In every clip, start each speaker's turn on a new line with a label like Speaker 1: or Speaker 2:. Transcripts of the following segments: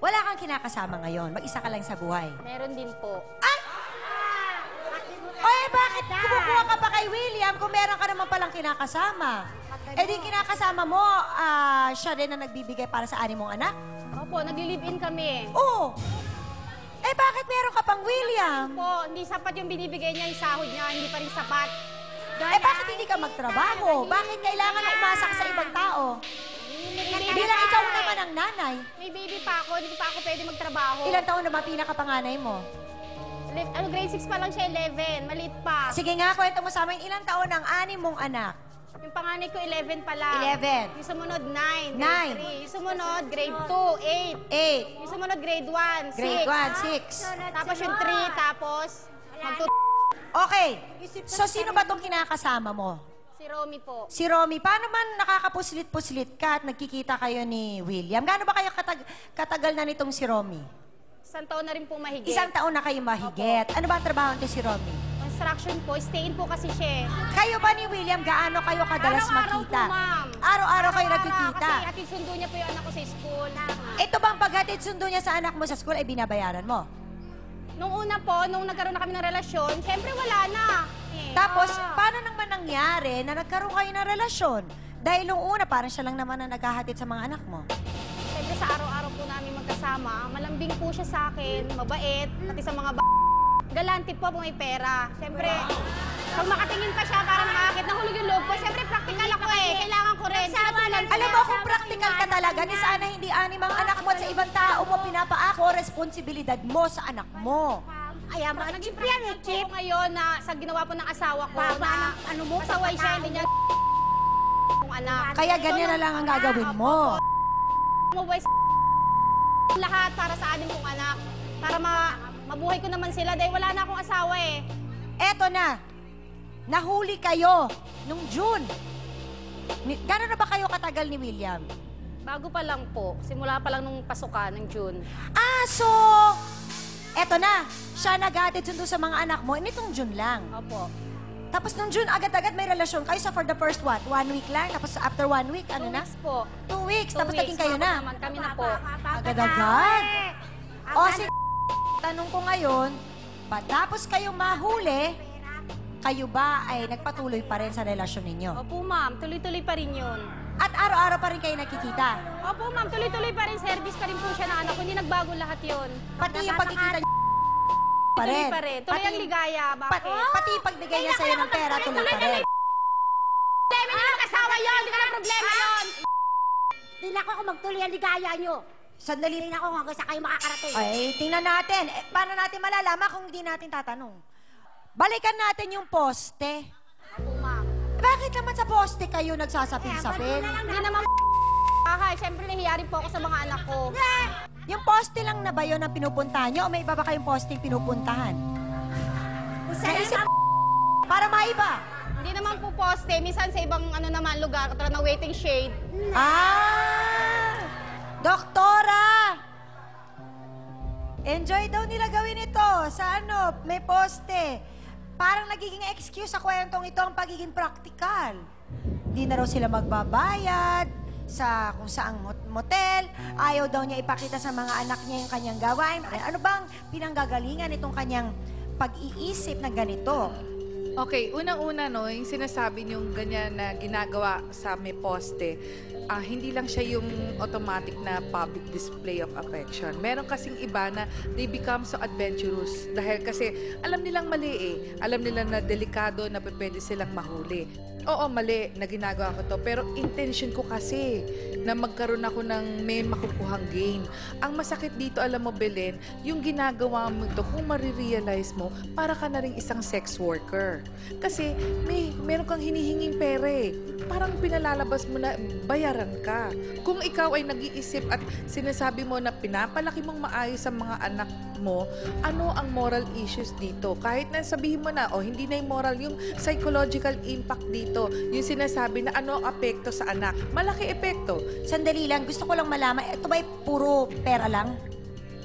Speaker 1: Wala kang kinakasama ngayon. Mag-isa ka lang sa buhay.
Speaker 2: Meron din po.
Speaker 1: Ay! Ay, bakit kumukuha ka pa kay William kung meron ka naman palang kinakasama? Eh di kinakasama mo, siya rin na nagbibigay para sa ani mong anak?
Speaker 2: Opo, nagli-live-in kami.
Speaker 1: Oo. Eh bakit meron ka pang William?
Speaker 2: Po, hindi sapat yung binibigay niya, yung sahod niya, hindi pa rin sapat.
Speaker 1: Eh bakit hindi ka magtrabaho? Bakit kailangan na umasa ka sa ibang tao? Bilang ikaw naman ang nanay.
Speaker 2: May baby pa ako, hindi pa ako pwede magtrabaho.
Speaker 1: Ilang taon naman pinakapanganay mo?
Speaker 2: Grade 6 pa lang siya, 11. Maliit pa.
Speaker 1: Sige nga, kwento mo sa amin, ilang taon ang ani mong anak?
Speaker 2: Yung panganay ko, 11 pa lang.
Speaker 1: 11.
Speaker 2: Yung sumunod, 9.
Speaker 1: 9.
Speaker 2: 3. Yung sumunod, grade 2, 8.
Speaker 1: 8.
Speaker 2: Yung sumunod, grade 1, 6.
Speaker 1: Grade 1, 6.
Speaker 2: Tapos yung 3, tapos
Speaker 1: Okay. So, sino ba itong kinakasama mo?
Speaker 2: si Romy po.
Speaker 1: Si Romy. Paano man nakakapuslit-puslit ka at nagkikita kayo ni William? Gaano ba kayo katagal na nitong si Romy?
Speaker 2: Isang taon na rin po mahigit.
Speaker 1: Isang taon na kayo mahigit. Ano ba ang trabaho nito si Romy?
Speaker 2: Construction po, stay-in po kasi siya.
Speaker 1: Kayo ba ni William, gaano kayo kadalas
Speaker 2: Araw-araw
Speaker 1: makita?
Speaker 2: po, ma'am.
Speaker 1: Araw-araw kayo
Speaker 2: Araw-araw,
Speaker 1: nagkikita?
Speaker 2: Kasi atid sundo niya po yung anak ko sa school.
Speaker 1: Ito bang paghatid sundo niya sa anak mo sa school ay binabayaran mo?
Speaker 2: Nung una po, nung nagkaroon na kami ng relasyon, syempre wala na.
Speaker 1: Tapos, paano naman nangyari na nagkaroon kayo ng relasyon? Dahil nung una, parang siya lang naman na naghahatid sa mga anak mo.
Speaker 2: Syempre sa araw-araw po namin magkasama, malambing po siya sa akin, mabait, pati sa mga galante po, may pera. Syempre, pag makatingin pa siya para nakakit, nahulog yung loob ko. Syempre, practical ako eh. Kailangan ko rin.
Speaker 1: Alam mo kung practical ka talaga, ni sana hindi anim ang anak mo at sa ibang tao mo pinapaako responsibilidad mo sa anak mo.
Speaker 2: Ay, mga chip yan eh, chip. Ngayon na sa ginawa po ng asawa ko, na ano mo, pasaway siya, hindi niya kung anak.
Speaker 1: Kaya ganyan na lang ang gagawin mo.
Speaker 2: Umuwi sa lahat para sa anim kong anak. Para mabuhay ko naman sila dahil wala na akong asawa eh.
Speaker 1: Eto na, nahuli kayo nung June. Gano'n na ba kayo katagal ni William?
Speaker 2: Bago pa lang po. Simula pa lang nung pasukan ng June.
Speaker 1: So, eto na, siya naghatid sundo sa mga anak mo, nitong June lang.
Speaker 2: Opo.
Speaker 1: Tapos nung June, agad-agad may relasyon kayo. So for the first what? 1 week lang? Tapos after 1 week, ano
Speaker 2: 2
Speaker 1: na?
Speaker 2: weeks po.
Speaker 1: 2 weeks.
Speaker 2: 2
Speaker 1: Tapos
Speaker 2: weeks,
Speaker 1: naging kayo na.
Speaker 2: naman, kami na po.
Speaker 1: Agad-agad. O si tanong ko ngayon, patapos kayong mahuli, kayo ba ay nagpatuloy pa rin sa relasyon ninyo?
Speaker 2: Opo, ma'am. Tuloy-tuloy pa rin yun.
Speaker 1: At araw-araw pa rin kayo nakikita?
Speaker 2: Opo, ma'am. Tuloy-tuloy pa rin. Service pa rin po siya ng anak ko. Hindi nagbago lahat yun.
Speaker 1: Pati yung pagkikita niyo pa
Speaker 2: Tuloy
Speaker 1: rin?
Speaker 2: pa rin. Tuloy ang ligaya. Bakit?
Speaker 1: Pati yung pagbigay niya sa'yo ng pera, tuloy pa rin?
Speaker 2: Problema niyo ng asawa yun. Hindi ka na problema yun.
Speaker 3: Hindi na ako magtuloy ang ligaya nyo.
Speaker 1: Sandali.
Speaker 3: Hindi na ako hanggang sa kayo makakarating.
Speaker 1: Ay, tingnan natin. Paano natin malalaman kung hindi natin tatanong? Balikan natin yung poste.
Speaker 2: Opo, ma'am.
Speaker 1: Bakit naman sa poste kayo nagsasapin-sapin?
Speaker 2: Hindi naman Siyempre, nahiya rin po ako sa mga anak ko.
Speaker 1: Yung poste lang na ba yun ang pinupuntahan nyo o may iba ba kayong posting pinupuntahan? Naisip para maiba.
Speaker 2: Hindi naman po poste. Minsan sa ibang lugar, katulad ng waiting shade.
Speaker 1: Doktora! Enjoy daw nila gawin ito sa may poste. Parang nagiging excuse sa kwentong ito ang pagiging practical. Hindi na raw sila magbabayad sa kung saang motel. Ayaw daw niya ipakita sa mga anak niya yung kanyang gawain. Ano bang pinanggagalingan itong kanyang pag-iisip na ganito?
Speaker 4: Okay, unang-una yung sinasabi niyong ganyan na ginagawa sa may poste, hindi lang siya yung automatic na public display of affection. Meron kasing iba na they become so adventurous dahil kasi alam nilang mali eh. Alam nila na delikado na pwede silang mahuli. Oo, mali na ginagawa ko to. Pero intention ko kasi na magkaroon ako ng may makukuhang gain. Ang masakit dito, alam mo, Belen, yung ginagawa mo to, kung marirealize mo, para ka na rin isang sex worker. Kasi meron kang hinihinging pera eh. Parang pinalalabas mo na bayaran ka. Kung ikaw ay nag-iisip at sinasabi mo na pinapalaki mong maayos ang mga anak mo, ano ang moral issues dito? Kahit na sabihin mo na, hindi na yung moral, yung psychological impact dito, yung sinasabi na ano ang apekto sa anak. Malaki epekto.
Speaker 1: Sandali lang, gusto ko lang malaman, ito ba'y puro pera lang?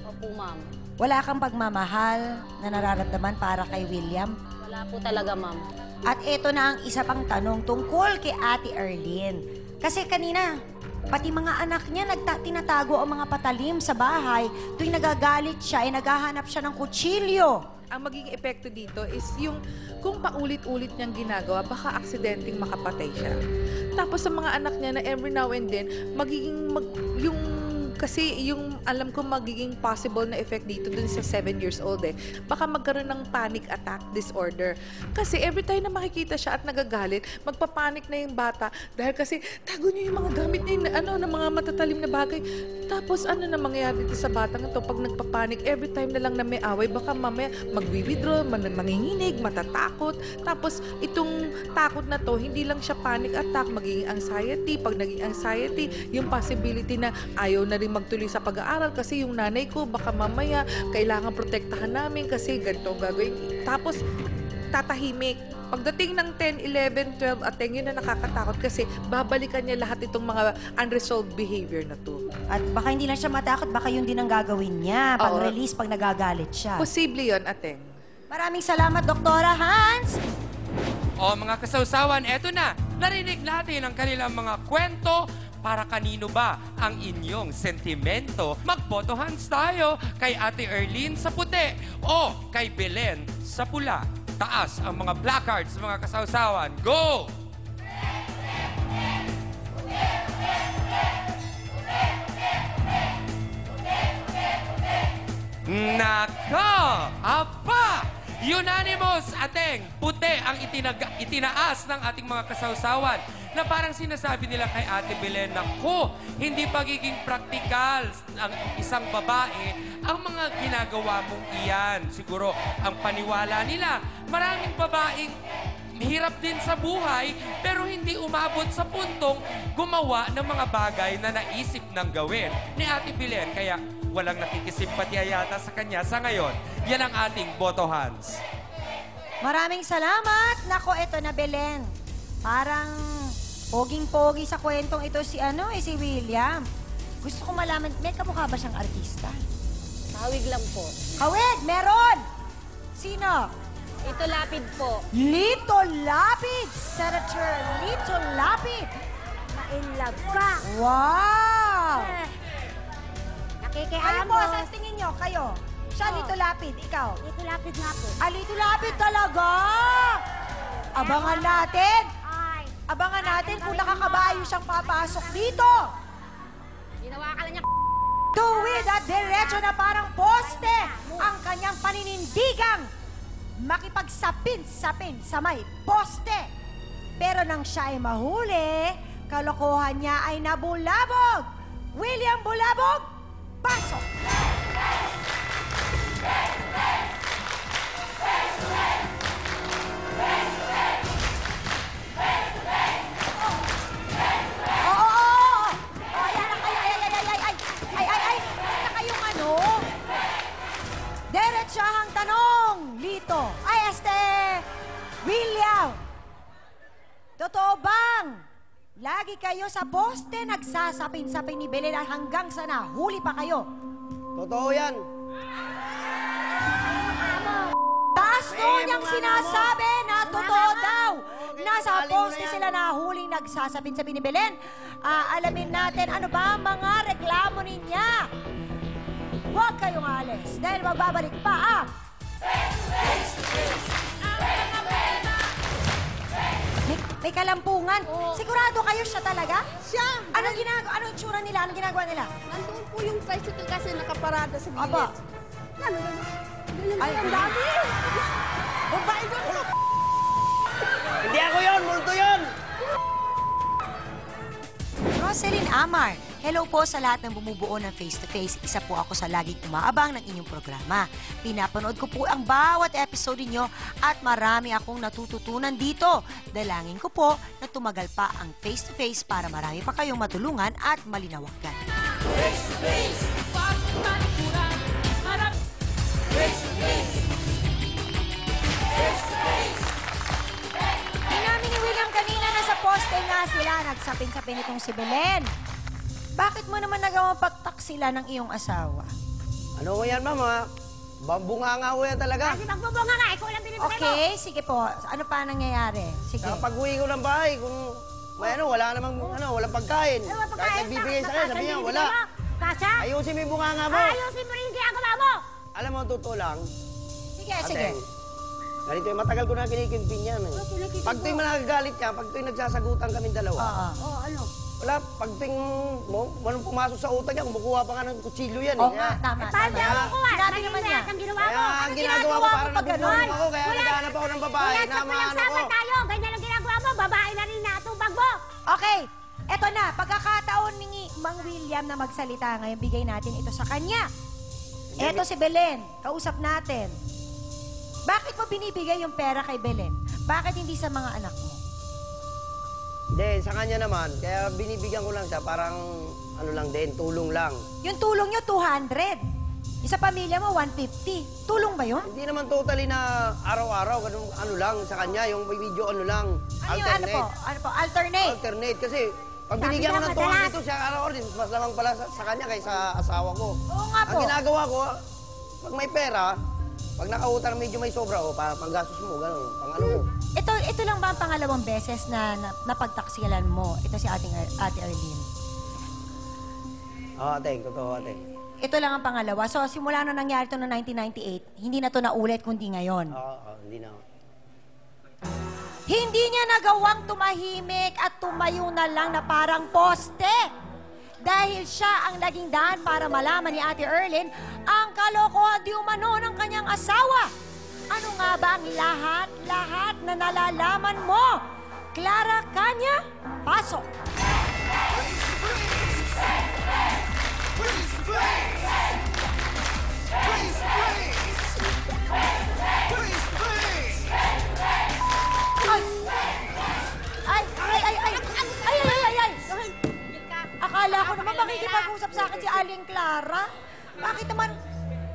Speaker 2: Opo, ma'am.
Speaker 1: Wala kang pagmamahal na nararamdaman para kay William?
Speaker 2: Wala po talaga, ma'am.
Speaker 1: At ito na ang isa pang tanong tungkol kay Ate Erlyn. Kasi kanina, pati mga anak niya, tinatago ang mga patalim sa bahay. Tuwing nagagalit siya, ay naghahanap siya ng kutsilyo.
Speaker 4: Ang magiging epekto dito is yung kung paulit-ulit niyang ginagawa, baka aksidenteng makapatay siya. Tapos sa mga anak niya na every now and then, kasi yung alam ko magiging possible na effect dito dun sa 7 years old baka magkaroon ng panic attack disorder. Kasi every time na makikita siya at nagagalit, magpapanik na yung bata dahil kasi tago niyo yung mga gamit niya ng mga matatalim na bagay. Tapos ano na mangyayari dito sa batang ito pag nagpapanik, every time na lang na may away, baka mamaya magwi-withdraw, manginginig, matatakot. Tapos itong takot na to, hindi lang siya panic attack, magiging anxiety. Pag naging anxiety, yung possibility na ayaw na rin magtuloy sa pag-aaral kasi yung nanay ko baka mamaya kailangan protektahan namin kasi ganito ang gagawin. Tapos tatahimik. Pagdating ng 10, 11, 12 at 10, yun na nakakatakot kasi babalikan niya lahat itong mga unresolved behavior na to.
Speaker 1: At baka hindi lang siya matakot, baka yun din ang gagawin niya pag-release, pag nagagalit siya.
Speaker 4: Posible yun, Ateng.
Speaker 1: Maraming salamat, Doktora Hans!
Speaker 5: O mga kasawsawan, eto na. Narinig natin ang kanilang mga kwento. Para kanino ba ang inyong sentimento? Magboto hands tayo kay Ate Erlene sa puti o kay Belen sa pula. Taas ang mga placards, mga kasawsawan. Go! Nako! Aba! Unanimous, Ateng! Puti ang itinaas ng ating mga kasawsawan na parang sinasabi nila kay Ate Belen, naku, hindi pagiging praktikal ang isang babae ang mga ginagawa mong iyan. Siguro, ang paniwala nila, maraming babaeng hirap din sa buhay, pero hindi umabot sa puntong gumawa ng mga bagay na naisip ng gawin ni Ate Belen. Kaya walang nakikisimpatya yata sa kanya sa ngayon. Yan ang ating boto hands.
Speaker 1: Maraming salamat! Nako, eto na, Belen. Parang poging-pogi sa kwentong ito si si William. Gusto ko malaman, may kamukha ba siyang artista?
Speaker 2: Tawig lang po.
Speaker 1: Kawig, meron! Sino?
Speaker 2: Ito lapid po.
Speaker 1: Lito Lapid! Senator Lito Lapid!
Speaker 3: Ma-in-love ka.
Speaker 1: Wow! Kayo po,
Speaker 3: Nakikiamos.
Speaker 1: sa tingin nyo, kayo. Siya, Lito Lapid, ikaw.
Speaker 3: Dito lapit nga po.
Speaker 1: Lito Lapid talaga! Abangan natin!
Speaker 3: Ay.
Speaker 1: Abangan natin kung nakakabayo siyang papasok dito!
Speaker 2: Ginawa ka lang niya.
Speaker 1: Tuwid at diretso na parang poste ang kanyang paninindigang makipagsapin-sapin sa may poste. Pero nang siya ay mahuli, kalokohan niya ay nabulabog. William Bulabog, pasok! Diretsahang tanong, Lito. William. Totoo bang lagi kayo sa poste nagsasapin-sapin ni Belen hanggang sa nahuli pa kayo?
Speaker 6: Totoo yan.
Speaker 1: Pasto niyang sinasabi na totoo daw. Nasa poste sila nahuling nagsasapin-sapin ni Belen. Alamin natin ano ba ang mga reklamo niya. Huwag kayong alis dahil magbabalik pa ang May kalampungan. Sigurado kayo siya talaga?
Speaker 2: Siya!
Speaker 1: Anong ginagawa? Anong itsura nila? Anong ginagawa nila?
Speaker 2: Nandun po yung tricycle kasi nakaparada sa gilid.
Speaker 1: Aba. Ay,
Speaker 2: Ang dami! Babae ko!
Speaker 6: Hindi ako yon, multo yon.
Speaker 1: Roselyn Amar, hello po sa lahat ng bumubuo ng face-to-face. Isa po ako sa laging umaabang ng inyong programa. Pinapanood ko po ang bawat episode ninyo at marami akong natututunan dito. Dalangin ko po na tumagal pa ang face-to-face para marami pa kayong matulungan at malinawagan.
Speaker 7: Face-to-face, pagtalikuran, harap. Face-to-face, face-to-face.
Speaker 1: Inamin ni William kanina na sa poste nga sila nagsapin-sapin itong si Belen. Bakit mo naman nagawang pagtaksila ng iyong asawa?
Speaker 6: Ano ko yan, mama? Bambunganga ko yan talaga.
Speaker 3: Kasi magbubunga nga, ikaw lang binibigay mo.
Speaker 1: Okay, sige po. Ano pa nangyayari? Sige.
Speaker 6: Kapag uwi ko ng bahay, kung may ano, wala namang, walang pagkain.
Speaker 3: Ano ba
Speaker 6: Kahit
Speaker 3: pagkain?
Speaker 6: nagbibigay sa kanya, sabi niya, wala.
Speaker 3: Kasha?
Speaker 6: Ayusin mo yung bunganga mo.
Speaker 3: Ayusin mo rin yung ginagawa mo!
Speaker 6: Alam mo, ang totoo lang,
Speaker 1: Sige, sige.
Speaker 6: ganito yung matagal ko na kinikimpin yan. Eh.
Speaker 3: Kinikipin
Speaker 6: Pag tuwing nagagalit niya, pag tuwing nagsasagutan kami dalawa,
Speaker 1: Oo.
Speaker 3: ano?
Speaker 6: wala, pag tuwing mo, walang pumasok sa utak niya, kumukuha pa nga ng kutsilyo yan.
Speaker 1: Oo
Speaker 6: eh.
Speaker 1: nga, tama.
Speaker 3: Paano
Speaker 1: tama.
Speaker 3: ako kuha?
Speaker 1: Sinabi
Speaker 3: Mali
Speaker 1: naman
Speaker 3: na
Speaker 1: niya.
Speaker 3: yata ang ginawa
Speaker 6: Kaya
Speaker 3: mo.
Speaker 6: ang
Speaker 1: Ano
Speaker 6: ginagawa
Speaker 1: ginagawa
Speaker 6: ko
Speaker 1: mo
Speaker 6: para
Speaker 1: pag ganun?
Speaker 6: nagugulong ako, kaya naghahanap ako ng babae
Speaker 3: Wala
Speaker 6: na
Speaker 3: sa
Speaker 6: maano ko.
Speaker 3: sama tayo. Ganyan ang ginagawa mo. Babae na rin natubag mo.
Speaker 1: Okay, eto na. Pagkakataon ni Mang William na magsalita ngayon, bigay natin ito sa kanya. Eto si Belen. Kausap natin. Bakit mo binibigay yung pera kay Belen? Bakit hindi sa mga anak mo?
Speaker 6: Hindi, sa kanya naman, kaya binibigyan ko lang siya, parang ano lang din, tulong lang.
Speaker 1: Yung tulong nyo, 200. Isa pamilya mo, 150. Tulong ba yun?
Speaker 6: Hindi naman totally na araw-araw, ganun, ano lang sa kanya, yung may video ano lang,
Speaker 1: Ano yung ano po? Ano po? Alternate.
Speaker 6: Alternate, kasi pag
Speaker 3: Sabi
Speaker 6: binigyan ko
Speaker 3: na
Speaker 6: ng
Speaker 3: madalas.
Speaker 6: 200 dito siya araw-araw, mas lamang pala sa kanya kaysa asawa ko.
Speaker 1: Oo nga po.
Speaker 6: Ang ginagawa ko, pag may pera, pag nakautang medyo may sobra, panggastos mo, gano'n, pang ano mo.
Speaker 1: Ito lang ba ang pangalawang beses na napagtaksilan mo? Ito si Ate Arlene.
Speaker 6: Oo, ate, totoo, ate.
Speaker 1: Ito lang ang pangalawa. So, simula nung nangyari ito noong 1998, hindi na to naulit kundi ngayon.
Speaker 6: Oo, hindi na.
Speaker 1: Hindi niya nagawang tumahimik at tumayo na lang na parang poste. Dahil siya ang naging daan para malaman ni Ate Erlyn ang kalokohan di umano ng kanyang asawa. Ano nga ba ang lahat na nalalaman mo? Clara Kanya, pasok. Ay! Akala ko naman makikipag-usap sa akin si Aling Clara. Bakit naman?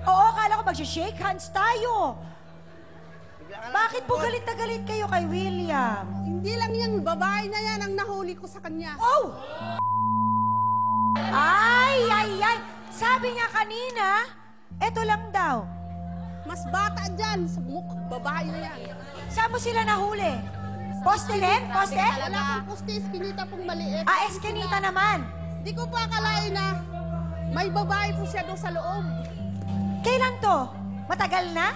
Speaker 1: Oo, akala ko mag-shake hands tayo. Bakit po galit na galit kayo kay William?
Speaker 8: Hindi lang yung babae na yan ang nahuli ko sa kanya.
Speaker 1: Oh! Ay! Sabi niya kanina, eto lang daw.
Speaker 8: Mas bata dyan sa babae na yan.
Speaker 1: Saan mo sila nahuli? Poste rin? Poste?
Speaker 8: Wala pong poste, eskinita pong maliit.
Speaker 1: Ah, eskinita naman.
Speaker 8: Di ko pa akalain na may babae po siya doon sa loob.
Speaker 1: Kailan to? Matagal na?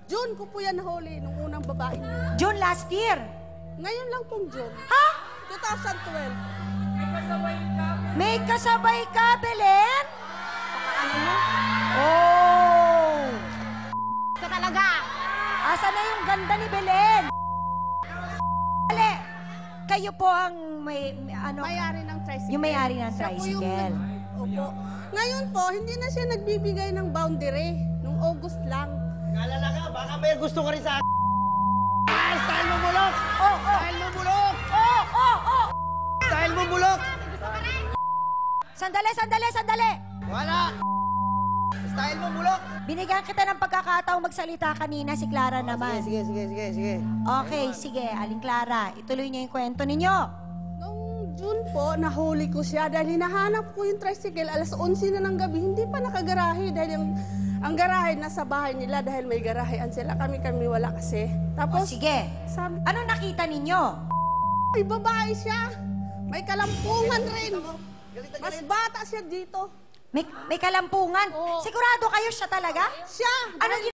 Speaker 8: June ko po yan nahuli nung unang babae niya.
Speaker 1: June last year.
Speaker 8: Ngayon lang pong June.
Speaker 1: Ha?
Speaker 8: 2012.
Speaker 1: May kasabay ka, Belen? Oh!
Speaker 2: Ka talaga.
Speaker 1: Asa na yung ganda ni Belen? Ale, kayo po ang
Speaker 8: May-ari ng tricycle.
Speaker 1: yung may-ari ng
Speaker 8: Siya po yung
Speaker 1: tricycle.
Speaker 8: Opo. Ngayon po, hindi na siya nagbibigay ng boundary. Nung August lang.
Speaker 6: Naalala ka, baka may gusto ka rin sa akin. Style mo bulok!
Speaker 1: Oh!
Speaker 6: Style mo bulok!
Speaker 1: Oh!
Speaker 6: Style mo bulok!
Speaker 1: Sandali!
Speaker 6: Wala! Style mo bulok!
Speaker 1: Binigyan kita ng pagkakataong magsalita kanina, si Clara naman.
Speaker 6: Sige.
Speaker 1: Okay, sige, Aling Clara, ituloy niyo yung kwento ninyo.
Speaker 8: Nung June po, nahuli ko siya dahil hinahanap ko yung tricycle. Alas 11 na ng gabi, hindi pa nakagarahe dahil ang garahe nasa bahay nila dahil may garahean sila. Kami wala kasi.
Speaker 1: O
Speaker 8: Tapos,
Speaker 1: sige,
Speaker 8: sabi,
Speaker 1: ano nakita ninyo?
Speaker 8: may babae siya. May kalampungan rin. Mas bata siya dito.
Speaker 1: May kalampungan?
Speaker 8: Oo.
Speaker 1: Sigurado kayo siya talaga?
Speaker 8: Siya!
Speaker 1: Anong